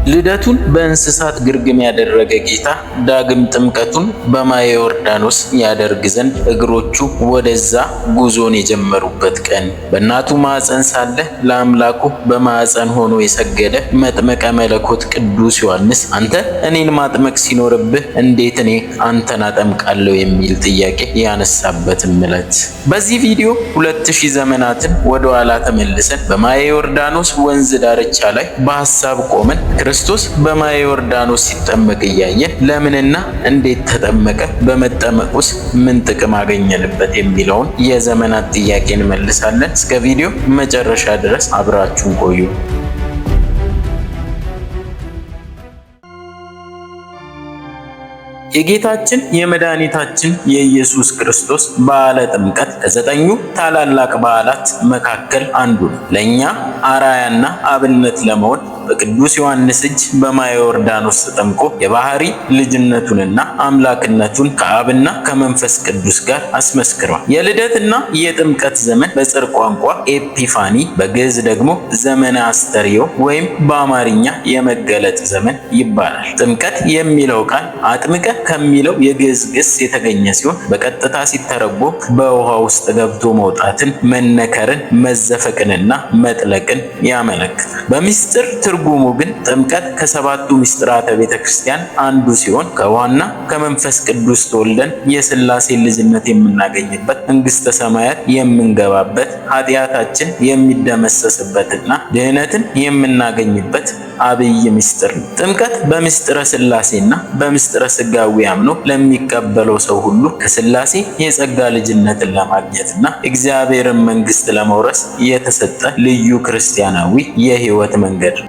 ልደቱን በእንስሳት ግርግም ያደረገ ጌታ ዳግም ጥምቀቱን በማየ ዮርዳኖስ ያደርግ ዘንድ እግሮቹ ወደዛ ጉዞን የጀመሩበት ቀን፣ በእናቱ ማዕፀን ሳለ ለአምላኩ በማዕፀን ሆኖ የሰገደ መጥምቀ መለኮት ቅዱስ ዮሐንስ አንተ እኔን ማጥመቅ ሲኖርብህ እንዴት እኔ አንተን አጠምቃለሁ የሚል ጥያቄ ያነሳበትም ዕለት። በዚህ ቪዲዮ 2000 ዘመናትን ወደ ኋላ ተመልሰን በማየ ዮርዳኖስ ወንዝ ዳርቻ ላይ በሐሳብ ቆመን ክርስቶስ በማየ ዮርዳኖስ ሲጠመቅ እያየን ለምንና እንዴት ተጠመቀ፣ በመጠመቁስ ምን ጥቅም አገኘንበት የሚለውን የዘመናት ጥያቄ እንመልሳለን። እስከ ቪዲዮ መጨረሻ ድረስ አብራችሁን ቆዩ። የጌታችን የመድኃኒታችን የኢየሱስ ክርስቶስ በዓለ ጥምቀት ከ9ኙ ታላላቅ በዓላት መካከል አንዱ ነው። ለእኛ አራያና አብነት ለመሆን በቅዱስ ዮሐንስ እጅ በማየ ዮርዳኖስ ተጠምቆ የባህሪ ልጅነቱንና አምላክነቱን ከአብና ከመንፈስ ቅዱስ ጋር አስመስክሯል። የልደትና የጥምቀት ዘመን በጽር ቋንቋ ኤፒፋኒ፣ በግዕዝ ደግሞ ዘመነ አስተርእዮ ወይም በአማርኛ የመገለጥ ዘመን ይባላል። ጥምቀት የሚለው ቃል አጥምቀ ከሚለው የግዕዝ ግስ የተገኘ ሲሆን በቀጥታ ሲተረጎም በውሃ ውስጥ ገብቶ መውጣትን፣ መነከርን፣ መዘፈቅንና መጥለቅን ያመለክታል። በምስጢር ትርጉሙ ግን ጥምቀት ከሰባቱ ምስጢራተ ቤተ ክርስቲያን አንዱ ሲሆን ከውሃና ከመንፈስ ቅዱስ ተወልደን የሥላሴ ልጅነት የምናገኝበት፣ መንግሥተ ሰማያት የምንገባበት፣ ኃጢአታችን የሚደመሰስበትና ድህነትን የምናገኝበት አብይ ምስጢር ነው። ጥምቀት በምስጢረ ሥላሴና በምስጢረ ሥጋዌ አምኖ ለሚቀበለው ሰው ሁሉ ከሥላሴ የጸጋ ልጅነትን ለማግኘትና እግዚአብሔርን መንግሥት ለመውረስ የተሰጠ ልዩ ክርስቲያናዊ የሕይወት መንገድ ነው።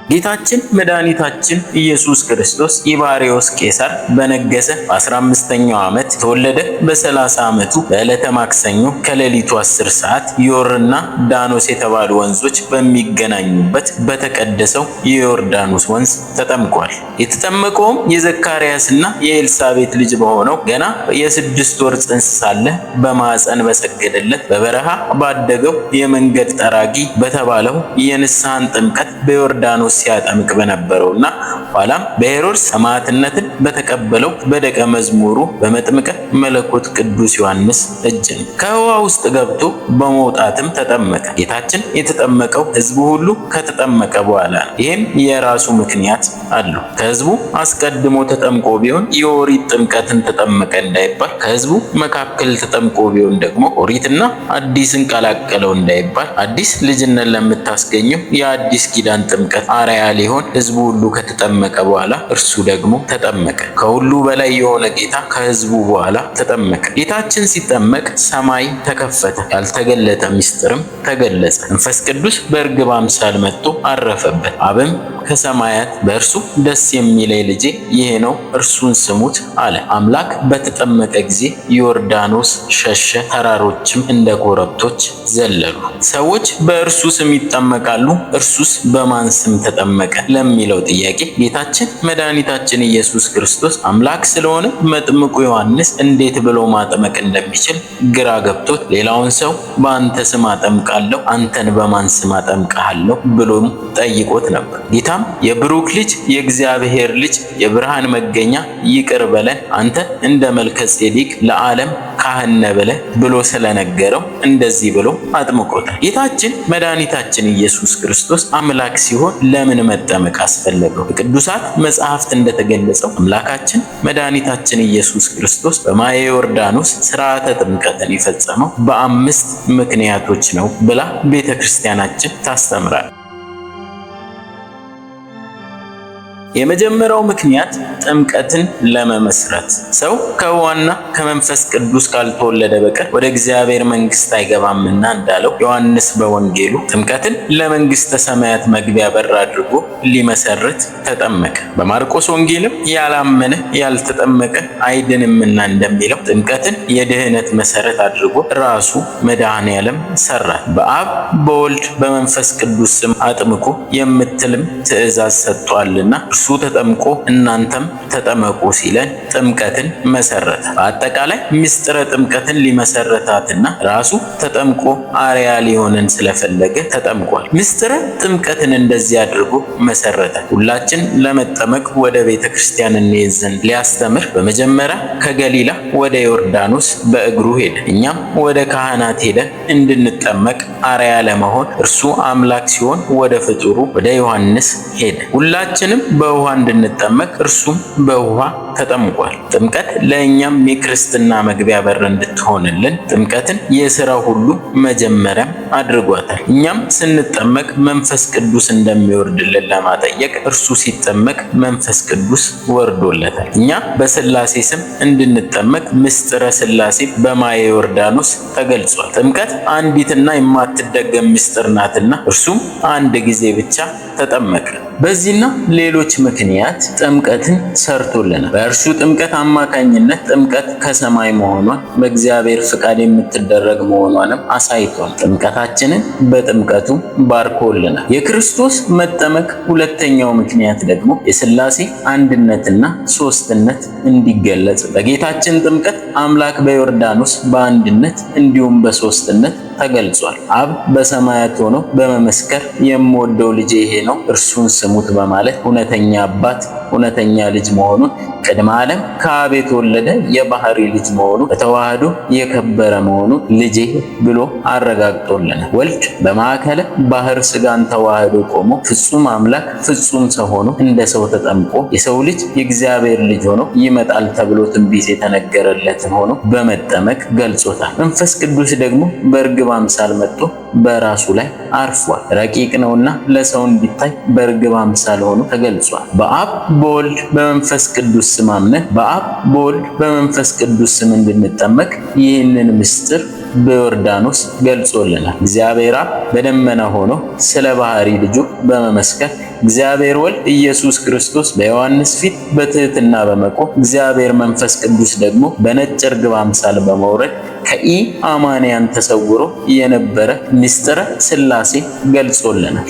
ጌታችን መድኃኒታችን ኢየሱስ ክርስቶስ ኢባርዮስ ቄሳር በነገሰ በ15ኛው ዓመት ተወለደ። በ30 ዓመቱ በዕለተ ማክሰኞ ከሌሊቱ 10 ሰዓት ዮርና ዳኖስ የተባሉ ወንዞች በሚገናኙበት በተቀደሰው የዮርዳኖስ ወንዝ ተጠምቋል። የተጠመቀውም የዘካርያስና የኤልሳቤጥ ልጅ በሆነው ገና የ6 ወር ጽንስ ሳለ በማዕፀን በሰገደለት በበረሃ ባደገው የመንገድ ጠራጊ በተባለው የንስሐን ጥምቀት በዮርዳኖስ ሲያጠምቅ በነበረውና ኋላም በሄሮድስ ሰማዕትነትን በተቀበለው በደቀ መዝሙሩ በመጥምቀ መለኮት ቅዱስ ዮሐንስ እጅ ነው። ከውሃ ውስጥ ገብቶ በመውጣትም ተጠመቀ። ጌታችን የተጠመቀው ሕዝቡ ሁሉ ከተጠመቀ በኋላ ነው። ይህም የራሱ ምክንያት አለው። ከሕዝቡ አስቀድሞ ተጠምቆ ቢሆን የኦሪት ጥምቀትን ተጠመቀ እንዳይባል፣ ከሕዝቡ መካከል ተጠምቆ ቢሆን ደግሞ ኦሪትና አዲስን ቀላቀለው እንዳይባል፣ አዲስ ልጅነት ለምታስገኘው የአዲስ ኪዳን ጥምቀት አርአያ ሊሆን ሕዝቡ ሁሉ ከተጠመቀ በኋላ እርሱ ደግሞ ተጠመቀ። ከሁሉ በላይ የሆነ ጌታ ከሕዝቡ በኋላ ተጠመቀ። ጌታችን ሲጠመቅ ሰማይ ተከፈተ፣ ያልተገለጠ ምስጢርም ተገለጸ። መንፈስ ቅዱስ በእርግብ አምሳል መጥቶ አረፈበት። አብም ከሰማያት በእርሱ ደስ የሚለኝ ልጄ ይሄ ነው እርሱን ስሙት አለ። አምላክ በተጠመቀ ጊዜ ዮርዳኖስ ሸሸ፣ ተራሮችም እንደ ኮረብቶች ዘለሉ። ሰዎች በእርሱ ስም ይጠመቃሉ፣ እርሱስ በማን ስም ተጠመቀ ለሚለው ጥያቄ ጌታችን መድኃኒታችን ኢየሱስ ክርስቶስ አምላክ ስለሆነ መጥምቁ ዮሐንስ እንዴት ብሎ ማጥመቅ እንደሚችል ግራ ገብቶት ሌላውን ሰው በአንተ ስም አጠምቃለሁ፣ አንተን በማን ስም አጠምቅሃለሁ ብሎም ጠይቆት ነበር። ጌታም የብሩክ ልጅ የእግዚአብሔር ልጅ የብርሃን መገኛ ይቅር በለን፣ አንተ እንደ መልከ ጼዴቅ ለዓለም ካህን ነህ ብለህ ብሎ ስለነገረው እንደዚህ ብሎ አጥምቆታል። ጌታችን መድኃኒታችን ኢየሱስ ክርስቶስ አምላክ ሲሆን ለምን መጠመቅ አስፈለገው? በቅዱሳት መጽሐፍት እንደተገለጸው አምላካችን መድኃኒታችን ኢየሱስ ክርስቶስ በማየ ዮርዳኖስ ሥርዓተ ጥምቀትን የፈጸመው በ5 ምክንያቶች ነው ብላ ቤተ ክርስቲያናችን ታስተምራል። የመጀመሪያው ምክንያት ጥምቀትን ለመመስረት። ሰው ከውሃና ከመንፈስ ቅዱስ ካልተወለደ በቀር ወደ እግዚአብሔር መንግሥት አይገባምና እንዳለው ዮሐንስ በወንጌሉ ጥምቀትን ለመንግሥተ ሰማያት መግቢያ በር አድርጎ ሊመሰርት ተጠመቀ። በማርቆስ ወንጌልም ያላመነ ያልተጠመቀ አይድንምና እንደሚለው ጥምቀትን የድህነት መሰረት አድርጎ ራሱ መድኃኔዓለም ሰራል። በአብ በወልድ በመንፈስ ቅዱስ ስም አጥምቁ የምትልም ትእዛዝ ሰጥቷልና እርሱ ተጠምቆ እናንተም ተጠመቁ ሲለን ጥምቀትን መሰረተ። በአጠቃላይ ምስጢረ ጥምቀትን ሊመሰረታትና ራሱ ተጠምቆ አርያ ሊሆነን ስለፈለገ ተጠምቋል። ምስጢረ ጥምቀትን እንደዚህ አድርጎ መሰረተ። ሁላችን ለመጠመቅ ወደ ቤተ ክርስቲያን እንሄድ ዘንድ ሊያስተምር በመጀመሪያ ከገሊላ ወደ ዮርዳኖስ በእግሩ ሄደ። እኛም ወደ ካህናት ሄደን እንድንጠመቅ አርያ ለመሆን እርሱ አምላክ ሲሆን ወደ ፍጡሩ ወደ ዮሐንስ ሄደ። ሁላችንም በውሃ እንድንጠመቅ እርሱም በውሃ ተጠምቋል። ጥምቀት ለእኛም የክርስትና መግቢያ በር እንድትሆንልን ጥምቀትን የሥራው ሁሉ መጀመሪያም አድርጓታል። እኛም ስንጠመቅ መንፈስ ቅዱስ እንደሚወርድልን ለማጠየቅ እርሱ ሲጠመቅ መንፈስ ቅዱስ ወርዶለታል። እኛ በሥላሴ ስም እንድንጠመቅ ምስጢረ ሥላሴ በማየ ዮርዳኖስ ተገልጿል። ጥምቀት አንዲትና የማትደገም ምስጢር ናትና እርሱም አንድ ጊዜ ብቻ ተጠመቀ። በዚህና ሌሎች ምክንያት ጥምቀትን ሰርቶልናል። በእርሱ ጥምቀት አማካኝነት ጥምቀት ከሰማይ መሆኗን በእግዚአብሔር ፍቃድ የምትደረግ መሆኗንም አሳይቷል። ጥምቀታችንን በጥምቀቱ ባርኮልናል። የክርስቶስ መጠመቅ ሁለተኛው ምክንያት ደግሞ የሥላሴ አንድነትና ሦስትነት እንዲገለጽ በጌታችን ጥምቀት አምላክ በዮርዳኖስ በአንድነት እንዲሁም በሦስትነት ተገልጿል። አብ በሰማያት ሆኖ በመመስከር የምወደው ልጄ ይሄ ነው እርሱን ስሙት በማለት እውነተኛ አባት እውነተኛ ልጅ መሆኑን ቅድመ ዓለም ከአብ የተወለደ የባህሪ ልጅ መሆኑ በተዋህዶ የከበረ መሆኑን ልጄ ብሎ አረጋግጦልናል። ወልድ በማዕከለ ባህር ሥጋን ተዋህዶ ቆሞ ፍጹም አምላክ ፍጹም ሰው ሆኖ እንደ ሰው ተጠምቆ የሰው ልጅ የእግዚአብሔር ልጅ ሆኖ ይመጣል ተብሎ ትንቢት የተነገረለትን ሆኖ በመጠመቅ ገልጾታል። መንፈስ ቅዱስ ደግሞ በርግብ አምሳል መጥቶ በራሱ ላይ አርፏል። ረቂቅ ነውና ለሰው እንዲታይ በርግብ አምሳል ሆኖ ተገልጿል። በአብ በወልድ በመንፈስ ቅዱስ ስም አምነን በአብ በወልድ በመንፈስ ቅዱስ ስም እንድንጠመቅ ይህንን ምስጢር በዮርዳኖስ ገልጾልናል። እግዚአብሔር አብ በደመና ሆኖ ስለ ባህሪ ልጁ በመመስከር እግዚአብሔር ወልድ ኢየሱስ ክርስቶስ በዮሐንስ ፊት በትህትና በመቆም እግዚአብሔር መንፈስ ቅዱስ ደግሞ በነጭ ርግብ አምሳል በመውረድ ከኢ አማንያን ተሰውሮ የነበረ ምስጢረ ሥላሴ ገልጾልናል።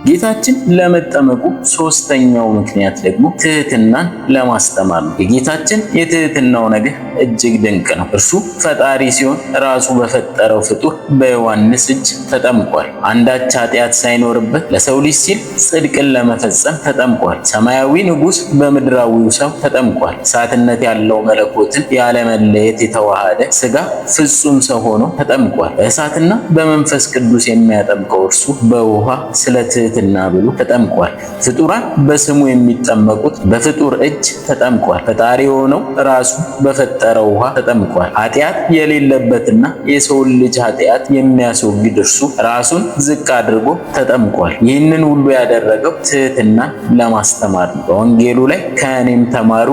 ጌታችን ለመጠመቁ ሦስተኛው ምክንያት ደግሞ ትህትናን ለማስተማር ነው። የጌታችን የትህትናው ነገር እጅግ ድንቅ ነው። እርሱ ፈጣሪ ሲሆን ራሱ በፈጠረው ፍጡር በዮሐንስ እጅ ተጠምቋል። አንዳች ኃጢአት ሳይኖርበት ለሰው ልጅ ሲል ጽድቅን ለመፈጸም ተጠምቋል። ሰማያዊ ንጉሥ በምድራዊው ሰው ተጠምቋል። እሳትነት ያለው መለኮትን ያለመለየት የተዋሃደ ሥጋ ፍጹም ሰው ሆኖ ተጠምቋል። በእሳትና በመንፈስ ቅዱስ የሚያጠምቀው እርሱ በውሃ ስለ ትህትና ብሎ ተጠምቋል። ፍጡራን በስሙ የሚጠመቁት በፍጡር እጅ ተጠምቋል። ፈጣሪ የሆነው ራሱ በፈጠረው ውሃ ተጠምቋል። ኃጢአት የሌለበትና የሰውን ልጅ ኃጢአት የሚያስወግድ እርሱ ራሱን ዝቅ አድርጎ ተጠምቋል። ይህንን ሁሉ ያደረገው ትህትናን ለማስተማር ነው። በወንጌሉ ላይ ከእኔም ተማሩ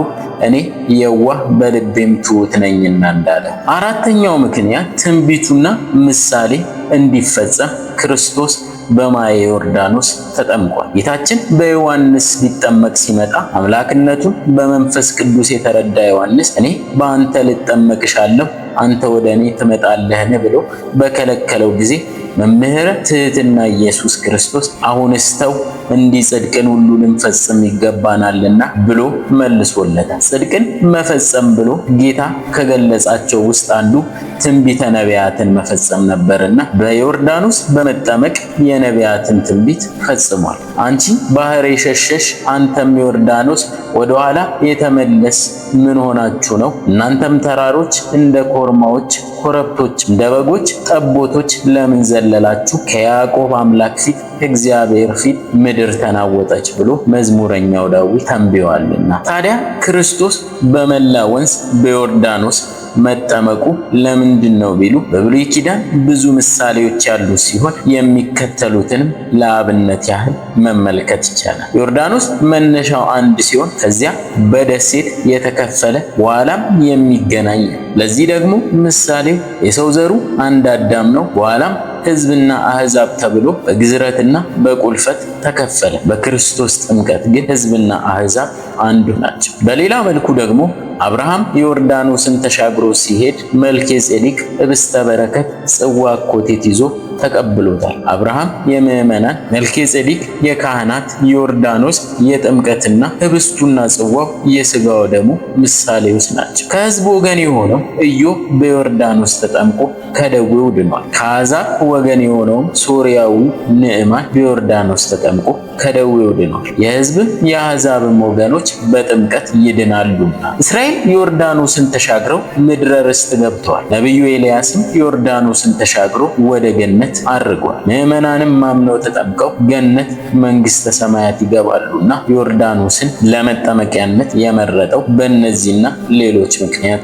እኔ የዋህ በልቤም ትሑት ነኝና እንዳለ። አራተኛው ምክንያት ትንቢቱና ምሳሌ እንዲፈጸም ክርስቶስ በማየ ዮርዳኖስ ተጠምቋል። ጌታችን በዮሐንስ ሊጠመቅ ሲመጣ አምላክነቱን በመንፈስ ቅዱስ የተረዳ ዮሐንስ እኔ በአንተ ልጠመቅሻለሁ አንተ ወደ እኔ ትመጣለህን ብሎ በከለከለው ጊዜ መምህረ ትህትና ኢየሱስ ክርስቶስ አሁንስ ተው እንዲህ ጽድቅን ሁሉ ልንፈጽም ይገባናልና ብሎ መልሶለታል። ጽድቅን መፈጸም ብሎ ጌታ ከገለጻቸው ውስጥ አንዱ ትንቢተ ነቢያትን መፈጸም ነበርና በዮርዳኖስ በመጠመቅ የነቢያትን ትንቢት ፈጽሟል። አንቺ ባህር የሸሸሽ አንተም ዮርዳኖስ ወደኋላ የተመለስ ምን ሆናችሁ ነው? እናንተም ተራሮች እንደ ኮርማዎች ኮረብቶች እንደ በጎች ጠቦቶች ለምን ዘለላችሁ? ከያዕቆብ አምላክ ፊት እግዚአብሔር ፊት ምድር ተናወጠች ብሎ መዝሙረኛው ዳዊት ተንብዮአልና። ታዲያ ክርስቶስ በመላ ወንዝ በዮርዳኖስ መጠመቁ ለምንድን ነው ቢሉ በብሉይ ኪዳን ብዙ ምሳሌዎች ያሉ ሲሆን የሚከተሉትንም ለአብነት ያህል መመልከት ይቻላል። ዮርዳኖስ መነሻው አንድ ሲሆን ከዚያ በደሴት የተከፈለ በኋላም የሚገናኝ ነው። ለዚህ ደግሞ ምሳሌው የሰው ዘሩ አንድ አዳም ነው። በኋላም ሕዝብና አሕዛብ ተብሎ በግዝረትና በቁልፈት ተከፈለ። በክርስቶስ ጥምቀት ግን ሕዝብና አሕዛብ አንዱ ናቸው። በሌላ መልኩ ደግሞ አብርሃም ዮርዳኖስን ተሻግሮ ሲሄድ መልከ ጼዴቅ ኅብስተ በረከት ጽዋ ኮቴት ይዞ ተቀብሎታል። አብርሃም የምዕመናን፣ መልከጼዴቅ የካህናት፣ ዮርዳኖስ የጥምቀትና ህብስቱና ጽዋው የሥጋው ደሙ ምሳሌዎች ናቸው። ከሕዝብ ወገን የሆነው ኢዮብ በዮርዳኖስ ተጠምቆ ከደዌው ድኗል። ከአሕዛብ ወገን የሆነውም ሶርያዊ ንዕማን በዮርዳኖስ ተጠምቆ ከደዌው ድኗል። የሕዝብም የአሕዛብም ወገኖች በጥምቀት ይድናሉና። እስራኤል ዮርዳኖስን ተሻግረው ምድረ ርስት ገብተዋል። ነቢዩ ኤልያስም ዮርዳኖስን ተሻግሮ ወደ ገነት አርጓል። ምዕመናንም ማምነው ተጠምቀው ገነት መንግሥተ ሰማያት ይገባሉና ዮርዳኖስን ለመጠመቂያነት የመረጠው በእነዚህና ሌሎች ምክንያት።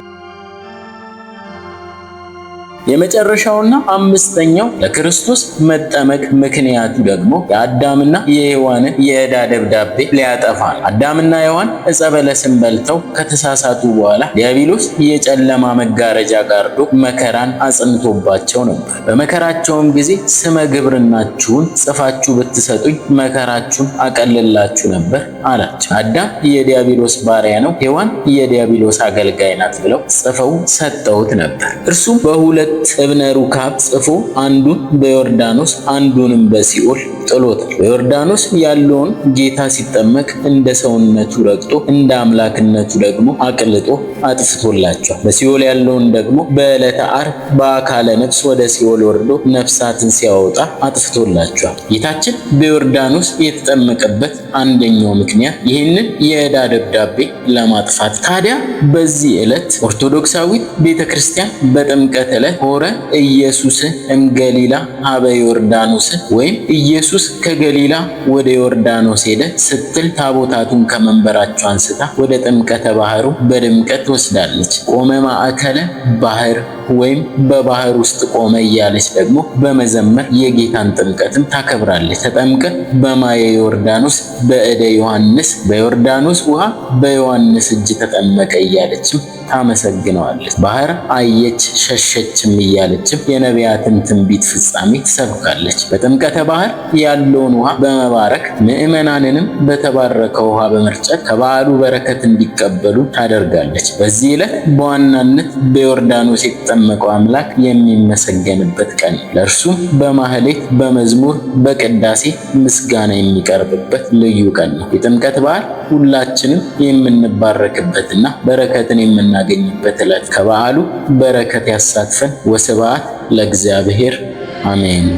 የመጨረሻውና አምስተኛው ለክርስቶስ መጠመቅ ምክንያቱ ደግሞ የአዳምና የሔዋንን የዕዳ ደብዳቤ ሊያጠፋ ነው። አዳምና ሔዋን ዕፀ በለስን በልተው ከተሳሳቱ በኋላ ዲያብሎስ የጨለማ መጋረጃ ጋርዶ መከራን አጽንቶባቸው ነበር። በመከራቸውም ጊዜ ስመ ግብርናችሁን ጽፋችሁ ብትሰጡኝ መከራችሁን አቀልላችሁ ነበር አላቸው። አዳም የዲያብሎስ ባሪያ ነው፣ ሔዋን የዲያብሎስ አገልጋይ ናት ብለው ጽፈው ሰጠውት ነበር። እርሱም በሁለት እብነ ሩካብ ጽፎ አንዱን በዮርዳኖስ አንዱንም በሲኦል ጥሎታል። በዮርዳኖስ ያለውን ጌታ ሲጠመቅ እንደ ሰውነቱ ረግጦ እንደ አምላክነቱ ደግሞ አቅልጦ አጥፍቶላቸዋል። በሲኦል ያለውን ደግሞ በዕለተ ዓርብ በአካለ ነፍስ ወደ ሲኦል ወርዶ ነፍሳትን ሲያወጣ አጥፍቶላቸዋል። ጌታችን በዮርዳኖስ የተጠመቀበት አንደኛው ምክንያት ይህንን የዕዳ ደብዳቤ ለማጥፋት። ታዲያ በዚህ ዕለት ኦርቶዶክሳዊት ቤተክርስቲያን በጥምቀት ዕለት ሆረ ኢየሱስ እምገሊላ ሀበ ዮርዳኖስ ወይም ኢየሱስ ከገሊላ ወደ ዮርዳኖስ ሄደ ስትል ታቦታቱን ከመንበራቸው አንስታ ወደ ጥምቀተ ባህሩ በድምቀት ወስዳለች። ቆመ ማዕከለ ባህር ወይም በባህር ውስጥ ቆመ እያለች ደግሞ በመዘመር የጌታን ጥምቀትም ታከብራለች። ተጠምቀ በማየ ዮርዳኖስ በእደ ዮሐንስ፣ በዮርዳኖስ ውሃ በዮሐንስ እጅ ተጠመቀ እያለችም ታመሰግነዋለች። ባህር አየች ሸሸችም እያለችም የነቢያትን ትንቢት ፍጻሜ ትሰብካለች። በጥምቀተ ባህር ያለውን ውሃ በመባረክ ምዕመናንንም በተባረከ ውሃ በመርጨት ከበዓሉ በረከት እንዲቀበሉ ታደርጋለች። በዚህ ዕለት በዋናነት በዮርዳኖስ የተጠመቀው አምላክ የሚመሰገንበት ቀን ነው። ለእርሱም በማህሌት፣ በመዝሙር፣ በቅዳሴ ምስጋና የሚቀርብበት ልዩ ቀን ነው። የጥምቀት በዓል ሁላችንም የምንባረክበትና በረከትን የምናገኝበት ዕለት። ከበዓሉ በረከት ያሳትፈን። ወስብሐት ለእግዚአብሔር አሜን።